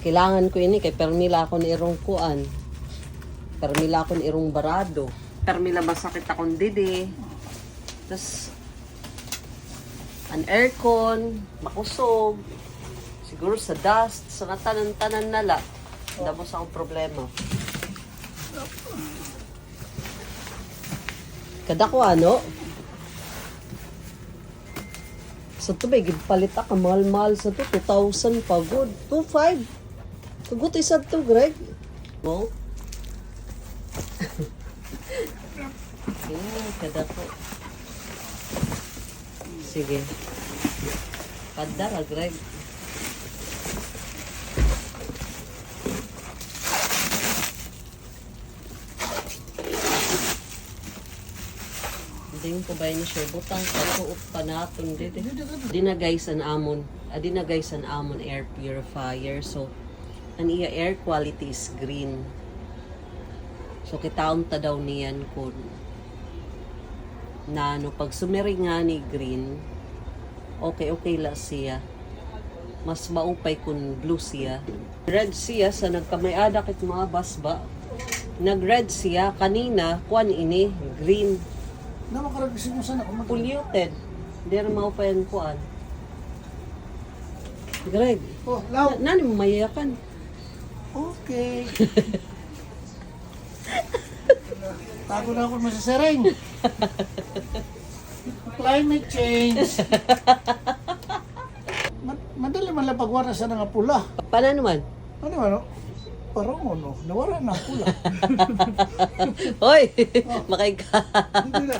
Kailangan ko ini kay permila ako ni irong kuan. Permila ako ni irong barado. Permila masakit akong didi. Tapos an aircon, makusog. Siguro sa dust, sa tanan-tanan nala. Damo sa akong problema. Kada ko ano? Sa tubig, palit ako mahal-mahal sa to. 2,000 pagod. 2,500. Pagod isa to, Greg. No? Kada ko. Sige. Padara, Greg. Hindi ko ba yun siya butang kasuot pa natin dito. Di na guys an amon air purifier. So ang iya air quality is green. So kitaon ta daw niyan kun na no pag sumiri nga ni green, okay la siya. Mas maupay kun blue siya. Red siya sa nagkamay-ada kit mga basba. Nag-red siya kanina kuan ini green. Na makaragising mo sana kung Polluted. Hindi rin maupayan kuan. Greg, Oh, law. nani mo mayakan? Okay. Tago na ako masasering. Climate change. Madali man lang pagwara sa nga pula. Paano naman? Ano ano? Parang ano, nawara na ang pula. Hoy! Makay ka. Hindi na.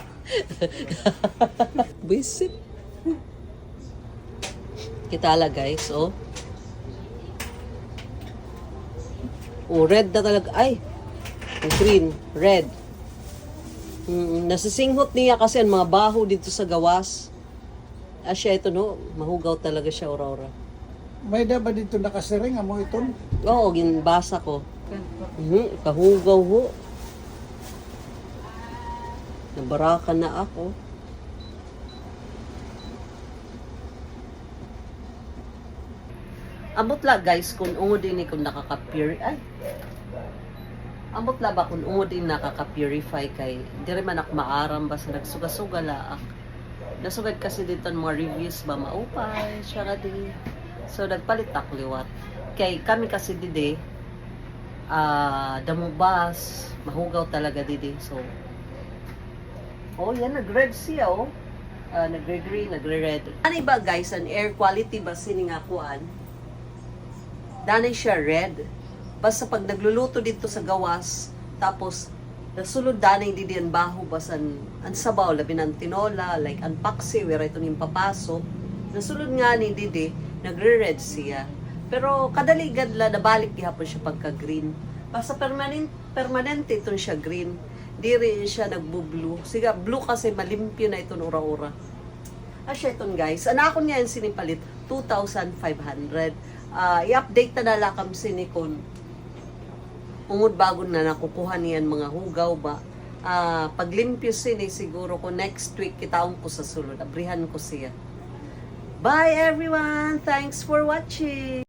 Visit. Kitala guys, oh. Oh, red na talaga. Ay! Green, red. Nasisinghot niya kasi ang mga baho dito sa gawas. Siya ito no, mahugaw talaga siya ora-ora. May da ba dito nakasering amo iton? Oo, ginbasa ko. Kahugaw ho. Nabarakan na ako. Ambot la guys kung ungod din kung nakaka-purify. Ambot la ba kung ungod din nakaka-purify kay dire man ako maaram basta nagsuga-suga laak. Nasugad kasi dito ang mga reviews ba maupay, siya ka di. So nagpalit ako liwat. Kay kami kasi didi damubas, mahugaw talaga didi. So oh, yan nag-red siya oh. Nagre-green, nagre-red. Ano ba guys, ang air quality ba siningakuan? Danay siya red. Basta pag nagluluto dito sa gawas, tapos nasulod danay didi ang baho basan ang sabaw labi ng tinola, like ang paksi, wera ito yung papasok. Nasulod nga ni didi, nagre-red siya. Pero kadaligad la nabalik gihapon siya pagka-green. Basta permanente ito siya green. Di rin siya nagbo-blue. Sige, blue kasi malimpyo na ito ura-ura. Siya ito guys. Anakon nga yung sinipalit, 2,500. I-update na nalakam sinikon. Ungod bago na nakukuha niyan mga hugaw ba. Paglimpyo sini siguro ko next week kitaon ko sa sulod. Abrihan ko siya. Bye everyone! Thanks for watching!